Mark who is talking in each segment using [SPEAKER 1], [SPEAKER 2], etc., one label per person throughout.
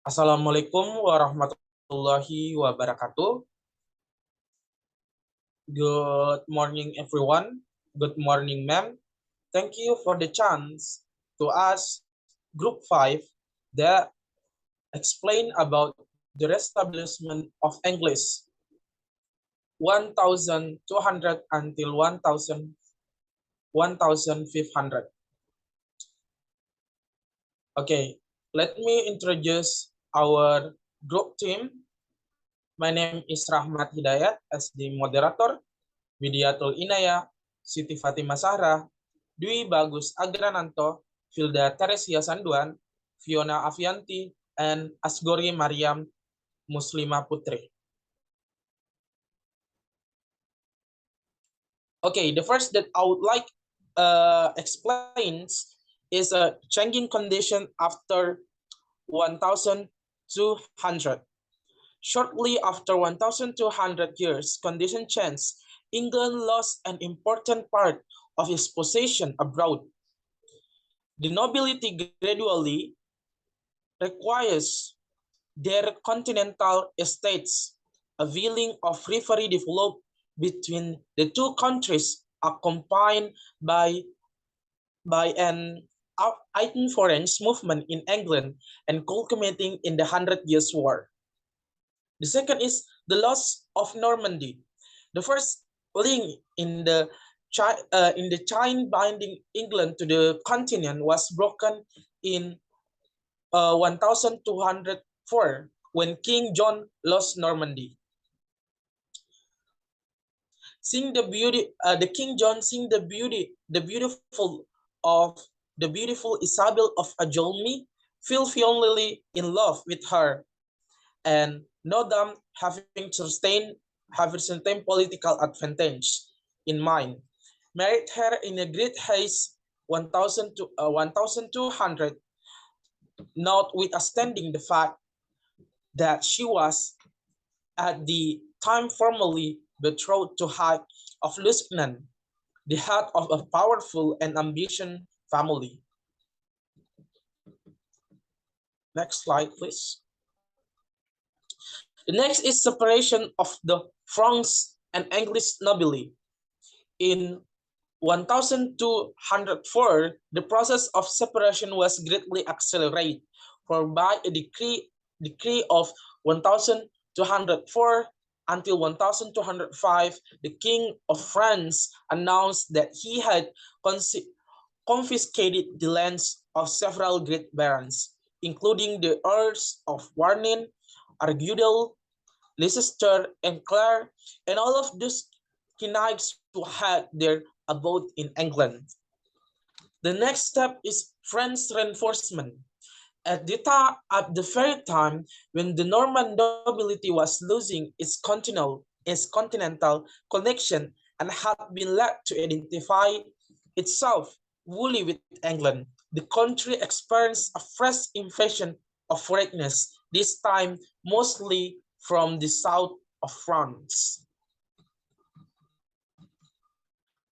[SPEAKER 1] Assalamualaikum warahmatullahi wabarakatuh. Good morning, everyone. Good morning, ma'am. Thank you for the chance to ask Group 5 that explain about the reestablishment of English 1200 until 1500. Okay, let me introduce our group team. My name is Rahmat Hidayat as the moderator. Widyatul Inayah, Siti Fatimah Zahrah, Bagus Agrananto, Vilda Theresia Sanduan, Fiona Afianty, and Asghori Maryam Muslimah Putri. Okay, the first that I would like explains is a changing condition after 1200. Shortly after 1200 years, condition changed. England lost an important part of its possession abroad. The nobility gradually requires their continental estates. A feeling of rivalry developed between the two countries, accompanied by an interference movement in England and culminating in the Hundred Years' War. The second is the loss of Normandy. The first link in the chain binding England to the continent was broken in 1204 when King John lost Normandy. Seeing the beauty, the King John seeing the beautiful Isabel of Ajolmi, fell fondly in love with her, and no doubt having certain political advantage in mind, married her in a great haste 1200, notwithstanding the fact that she was at the time formally betrothed to High of Lusignan, the head of a powerful and ambitious family. Next slide, please. The next is separation of the Franks and English nobility. In 1204, the process of separation was greatly accelerated, for by a decree of 1204 until 1205, the King of France announced that he had confiscated the lands of several great barons, including the Earls of Warren, Argyll, Leicester, and Clare, and all of those knights who had their abode in England. The next step is French reinforcement. At the very time when the Norman nobility was losing its continental connection and had been led to identify itself wholly with England, the country experienced a fresh invasion of foreigners, this time mostly from the south of France.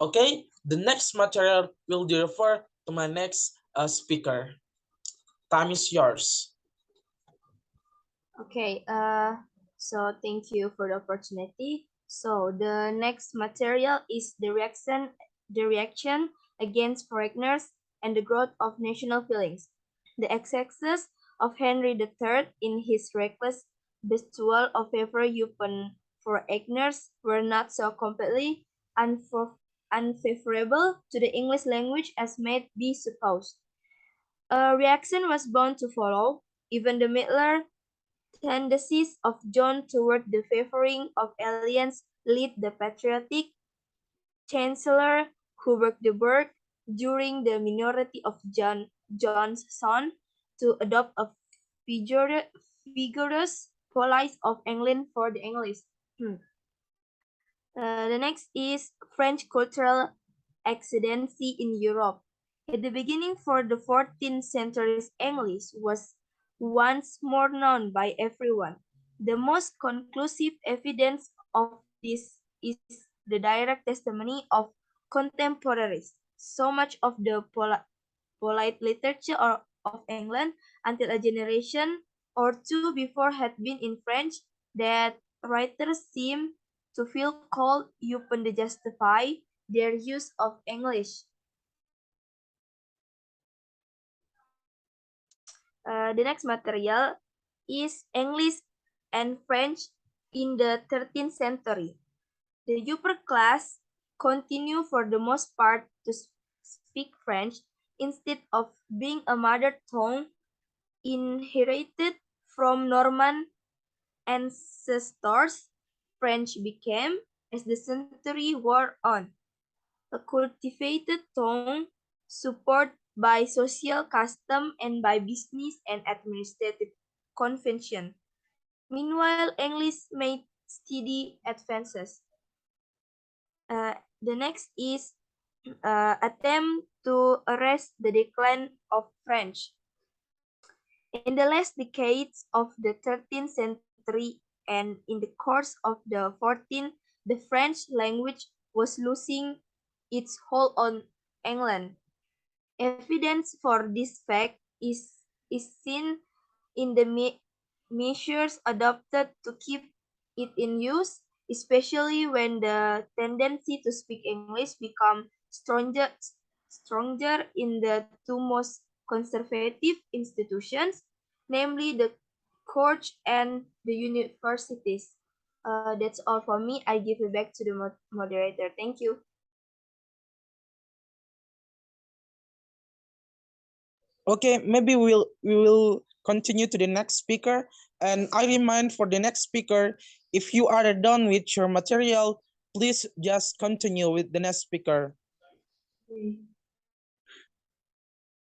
[SPEAKER 1] Okay, the next material will refer to my next speaker. Time is yours.
[SPEAKER 2] Okay, so thank you for the opportunity. So the next material is the reaction against foreigners and the growth of national feelings. The excesses of Henry III in his reckless bestowal of favor upon foreigners were not so completely unfavorable to the English language as might be supposed. A reaction was bound to follow. Even the milder tendencies of John toward the favoring of aliens led the patriotic Chancellor Hubert de Burgh, during the minority of John's son, to adopt a vigorous policy of England for the English. The next is French cultural ascendancy in Europe. At the beginning for the 14th century's English was once more known by everyone. The most conclusive evidence of this is the direct testimony of contemporaries. So much of the polite literature of England until a generation or two before had been in French that writers seem to feel called upon to justify their use of English. The next material is English and French in the 13th century. The upper class continue for the most part to speak French instead of being a mother tongue inherited from Norman ancestors. French became, as the century wore on, a cultivated tongue supported by social custom and by business and administrative convention. Meanwhile, English made steady advances. The next is attempt to arrest the decline of French. In the last decades of the 13th century and in the course of the 14th, the French language was losing its hold on England. Evidence for this fact is seen in the measures adopted to keep it in use, especially when the tendency to speak English become stronger in the two most conservative institutions, namely the courts and the universities. That's all for me. I give it back to the moderator. Thank you.
[SPEAKER 1] Okay, maybe we will continue to the next speaker. And I remind for the next speaker, if you are done with your material, please just continue with the next speaker.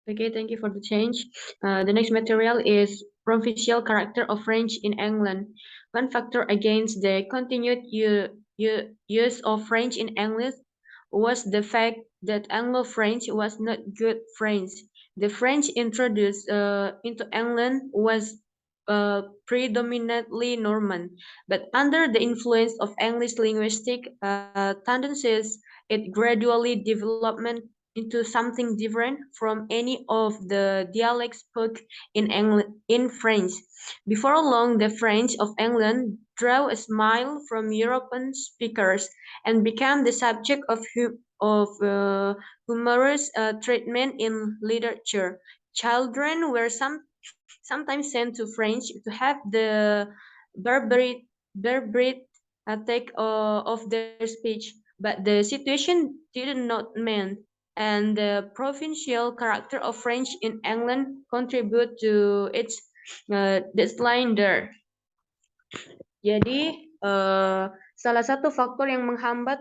[SPEAKER 3] Okay, thank you for the change. The next material is provincial character of French in England. One factor against the continued use of French in English was the fact that Anglo-French was not good French. The French introduced into England was predominantly Norman, but under the influence of English linguistic tendencies, it gradually developed into something different from any of the dialects spoken in French. Before long, the French of England drew a smile from European speakers and became the subject of humorous treatment in literature. Children were sometimes sent to French to have the barbaric attack of their speech, but the situation did not mend, and the provincial character of French in England contribute to its decline there. Jadi salah satu faktor yang menghambat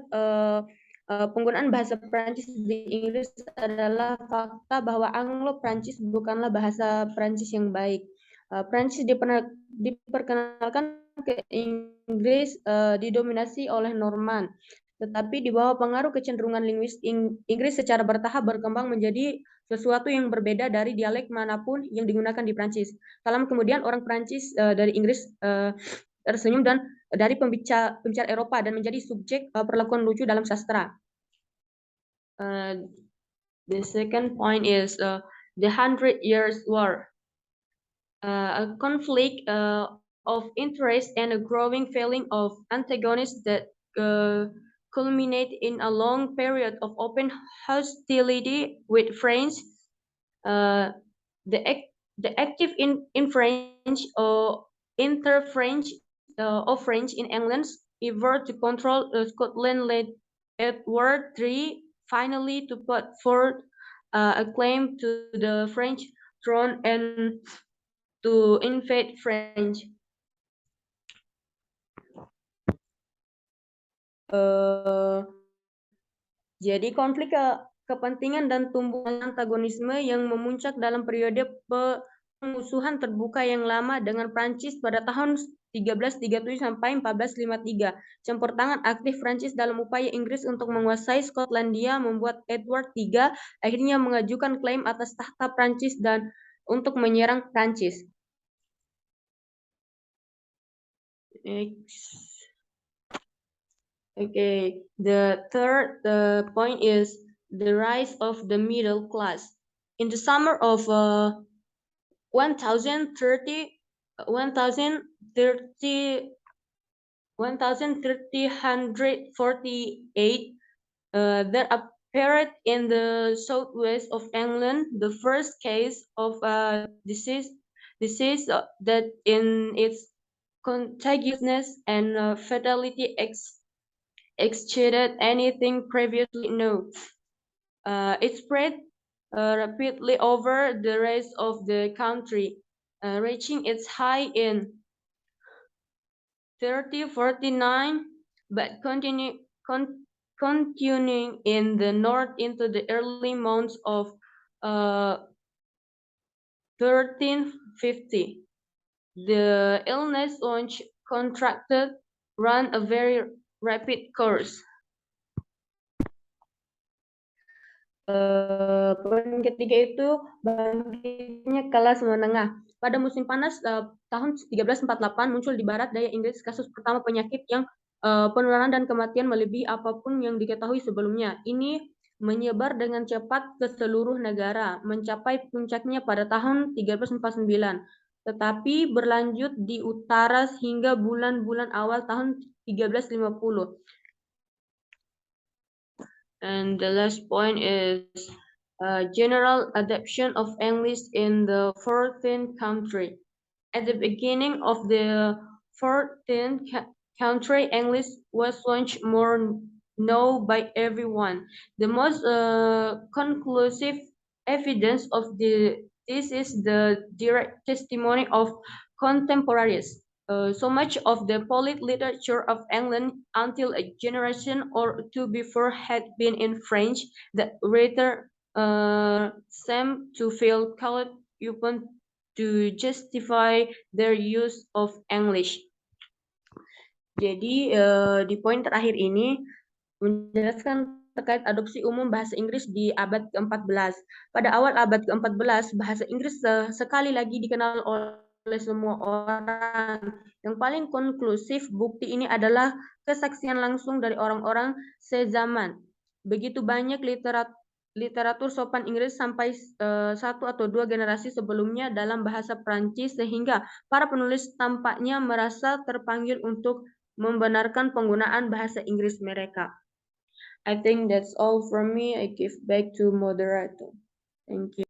[SPEAKER 3] penggunaan bahasa Prancis di Inggris adalah fakta bahwa Anglo-Prancis bukanlah bahasa Prancis yang baik. Prancis diperkenalkan ke Inggris didominasi oleh Norman, tetapi di bawah pengaruh kecenderungan linguis Inggris secara bertahap berkembang menjadi sesuatu yang berbeda dari dialek manapun yang digunakan di Prancis. Lama kemudian orang Prancis dari Inggris tersenyum dan dari pembicara Eropa dan menjadi subjek perlakuan lucu dalam sastra. The second point is the 100 Years' War, a conflict of interest and a growing feeling of antagonists that culminate in a long period of open hostility with France. The active in French or inter-French of French in England effort to control Scotland led Edward III finally to put forth a claim to the French throne and to invade French. Jadi konflik kepentingan dan tumbuhan antagonisme yang memuncak dalam periode pemusuhan terbuka yang lama dengan Prancis pada tahun 1337 sampai 1453. Campur tangan aktif Prancis dalam upaya Inggris untuk menguasai Skotlandia membuat Edward III akhirnya mengajukan klaim atas tahta Prancis dan untuk menyerang Prancis. Okay, the third point is the rise of the middle class. In the summer of 1030, 1348, there appeared in the southwest of England the first case of a disease that in its contagiousness and fatality exceeded anything previously known. It spread rapidly over the rest of the country, reaching its high in 3049, but continuing in the north into the early months of 1350. The illness, once contracted, ran a very rapid course. Poin ketiga itu bangkitnya kelas menengah. Pada musim panas tahun 1348 muncul di barat daya Inggris kasus pertama penyakit yang penularan dan kematian melebihi apapun yang diketahui sebelumnya. Ini menyebar dengan cepat ke seluruh negara, mencapai puncaknya pada tahun 1349, tetapi berlanjut di utara hingga bulan-bulan awal tahun 1350. And the last point is general adoption of English in the 14th country. At the beginning of the 14th country, English was much more known by everyone. The most conclusive evidence of this is the direct testimony of contemporaries. So much of the polite literature of England until a generation or two before had been in French that rather seemed to feel called upon to justify their use of English. Jadi di poin terakhir ini menjelaskan terkait adopsi umum bahasa Inggris di abad ke-14. Pada awal abad ke-14, bahasa Inggris sekali lagi dikenal oleh semua orang. Yang paling konklusif bukti ini adalah kesaksian langsung dari orang-orang sezaman. Begitu banyak literatur sopan Inggris sampai satu atau dua generasi sebelumnya dalam bahasa Prancis sehingga para penulis tampaknya merasa terpanggil untuk membenarkan penggunaan bahasa Inggris mereka. I think that's all from me. I give back to moderator. Thank you.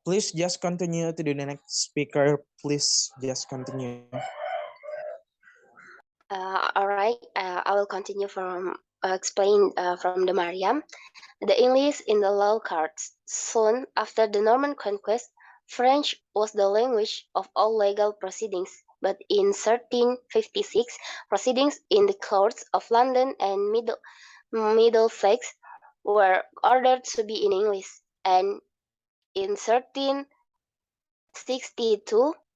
[SPEAKER 1] Please just continue to the next speaker. Please just continue.
[SPEAKER 4] All right, I will continue from explain from the Maryam. The English in the Low Countries. Soon after the Norman conquest, French was the language of all legal proceedings. But in 1356, proceedings in the courts of London and Middlesex were ordered to be in English, and in 1362,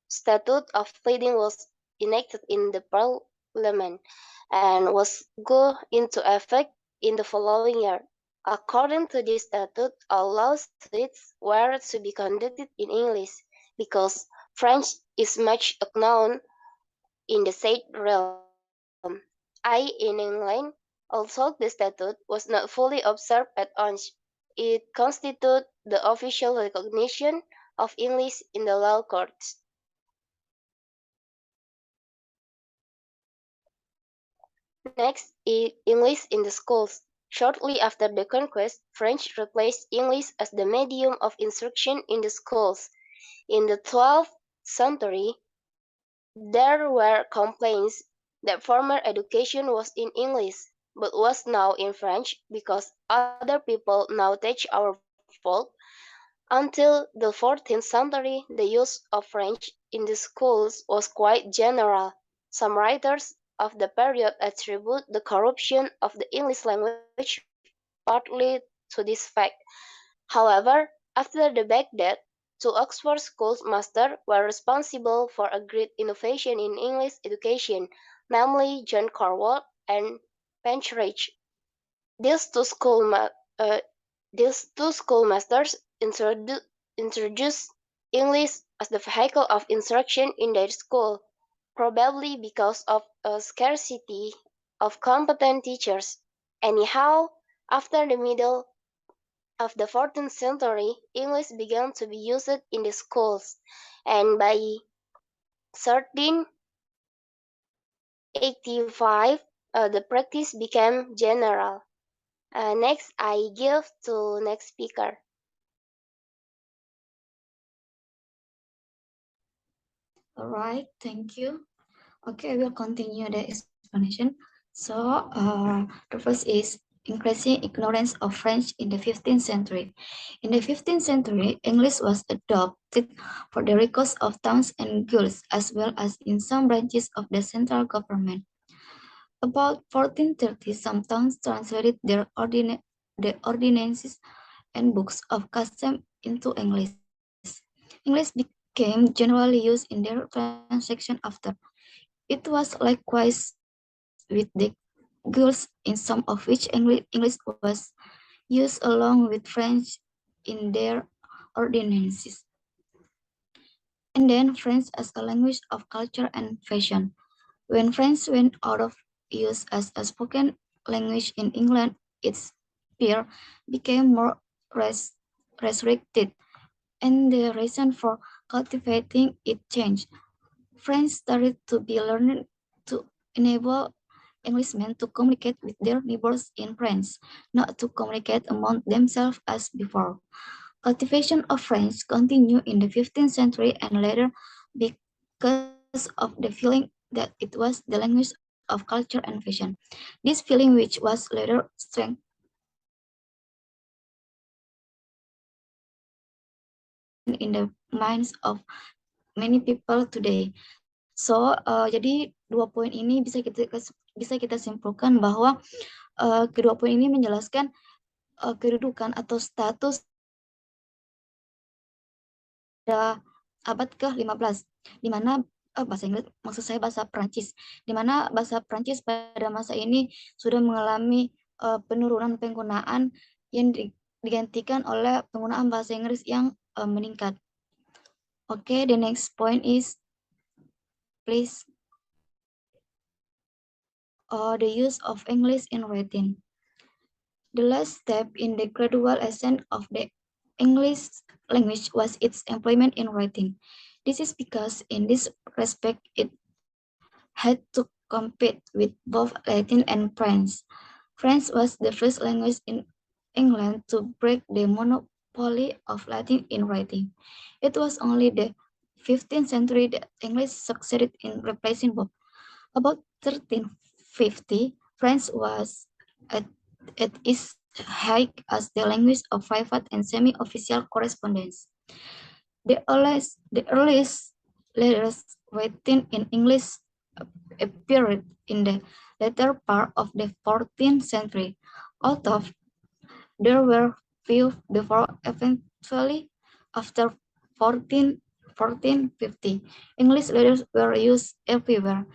[SPEAKER 4] Statute of Pleading was enacted in the Parliament and was go into effect in the following year. According to this statute, all lawsuits were to be conducted in English because French is much known in the said realm. In England, although the statute was not fully observed at once, it constituted the official recognition of English in the law courts. Next, English in the schools. Shortly after the conquest, French replaced English as the medium of instruction in the schools. In the 12th century, there were complaints that former education was in English, but was now in French because other people now teach our folk. Until the 14th century, the use of French in the schools was quite general. Some writers of the period attribute the corruption of the English language partly to this fact. However, after the Baghdad, two Oxford schoolmasters were responsible for a great innovation in English education, namely John Cornwall and Penchridge. These two schoolmasters introduced English as the vehicle of instruction in their school, probably because of a scarcity of competent teachers. Anyhow, after the middle of the 14th century, English began to be used in the schools, and by 1385, the practice became general. Next, I give to next speaker.
[SPEAKER 5] All right, thank you. Okay, I will continue the explanation. So, the first is increasing ignorance of French in the 15th century. In the 15th century, English was adopted for the records of towns and guilds, as well as in some branches of the central government. About 1430, some towns translated their ordinances and books of custom into English. English became generally used in their transaction after. It was likewise with the guilds, in some of which English was used along with French in their ordinances. And then French as a language of culture and fashion. When French went out of use as a spoken language in England, its peer became more restricted, and the reason for cultivating it changed. French started to be learned to enable Englishmen to communicate with their neighbors in French, not to communicate among themselves as before. Cultivation of French continued in the 15th century and later because of the feeling that it was the language of culture and fashion. This feeling, which was later strengthened in the minds of many people today. So, jadi dua poin ini bisa kita simpulkan bahwa kedua poin ini menjelaskan kedudukan atau status pada abad ke-15, di mana bahasa Inggris, maksud saya bahasa Prancis, di mana bahasa Prancis pada masa ini sudah mengalami penurunan penggunaan yang digantikan oleh penggunaan bahasa Inggris yang meningkat. Okay, the next point is, please, the use of English in writing. The last step in the gradual ascent of the English language was its employment in writing. This is because in this respect it had to compete with both Latin and French. French was the first language in England to break the monopoly of Latin in writing. It was only the 15th century that English succeeded in replacing both. About 1350, French was at its height as the language of private and semi-official correspondence. The earliest letters written in English appeared in the later part of the 14th century, although there were few before. Eventually, after 1450, English letters were used everywhere.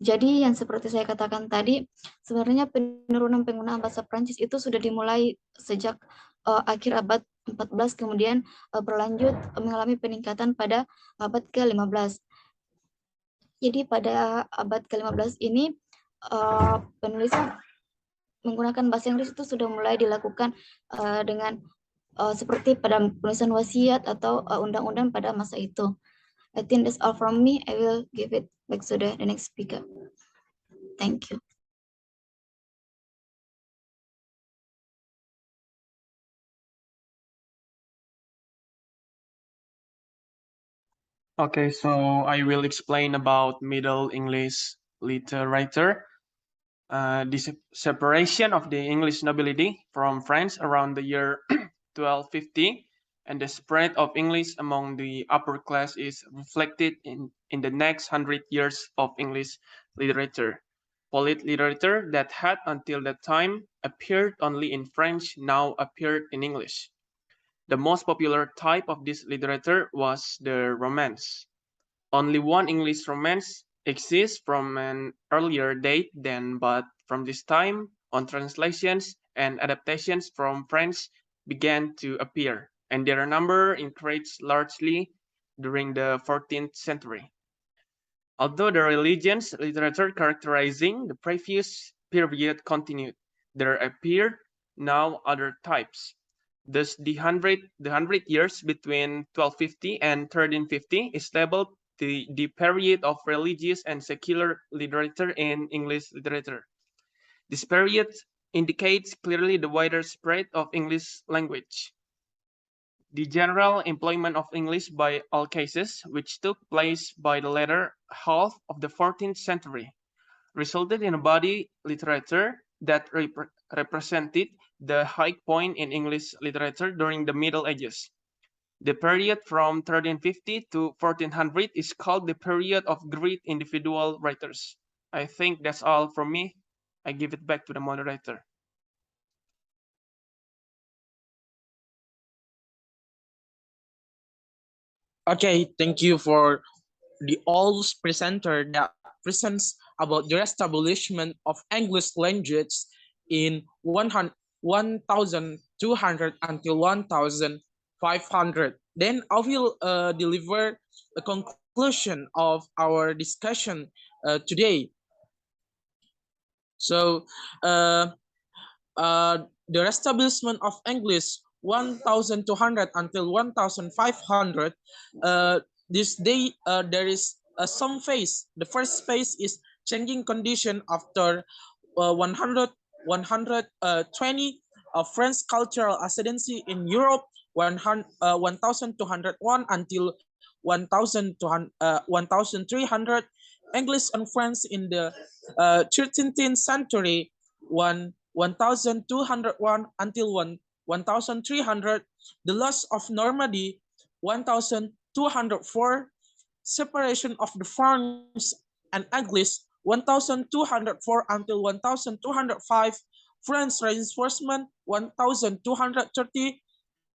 [SPEAKER 5] Jadi yang seperti saya katakan tadi, sebenarnya penurunan penggunaan bahasa Prancis itu sudah dimulai sejak akhir abad 14, kemudian berlanjut mengalami peningkatan pada abad ke-15. Jadi pada abad ke-15 ini penulisan menggunakan bahasa Inggris itu sudah mulai dilakukan dengan seperti pada penulisan wasiat atau undang-undang pada masa itu. I think that's all from me. I will give it back to the next speaker. Thank you.
[SPEAKER 6] Okay, so I will explain about Middle English literature. The separation of the English nobility from France around the year 1250 and the spread of English among the upper class is reflected in the next 100 years of English literature. Polite literature that had until that time appeared only in French now appeared in English. The most popular type of this literature was the romance. Only one English romance exists from an earlier date than, but from this time on translations and adaptations from French began to appear, and their number increased largely during the 14th century. Although the religions literature characterizing the previous period continued, there appeared now other types. Thus, the hundred years between 1250 and 1350 is labeled the period of religious and secular literature in English literature. This period indicates clearly the wider spread of English language. The general employment of English by all cases, which took place by the latter half of the 14th century, resulted in a body literature that represented the high point in English literature during the Middle Ages. The period from 1350 to 1400 is called the period of great individual writers. I think that's all from me. I give it back to the moderator.
[SPEAKER 1] Okay, thank you for the all presenter that presents about the establishment of English language in 1200 until 1500. Then I will deliver a conclusion of our discussion today. So the establishment of English 1200 until 1500, this day there is some phase. The first phase is changing condition after 120 French cultural ascendancy in Europe, 1201 until 1300. English and French in the 13th century, 1201 until 1300. The loss of Normandy, 1204. Separation of the France and English, 1204 until 1205. French reinforcement, 1230.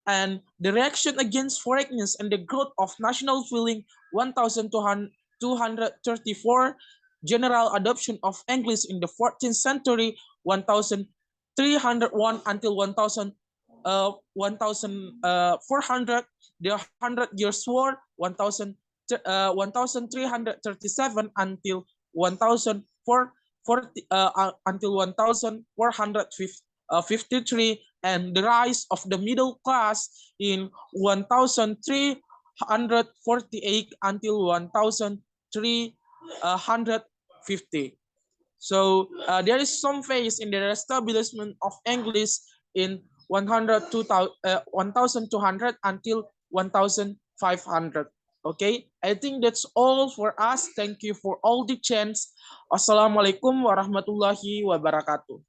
[SPEAKER 1] And the reaction against foreignness and the growth of national feeling, 1234. General adoption of English in the 14th century, 1301 until 1400. The 100 Years' War, 1337 until 1453, and the rise of the middle class in 1348 until 1350. So there is some phase in the establishment of English in 1200 until 1500. Okay, I think that's all for us. Thank you for all the chance. Assalamualaikum warahmatullahi wabarakatuh.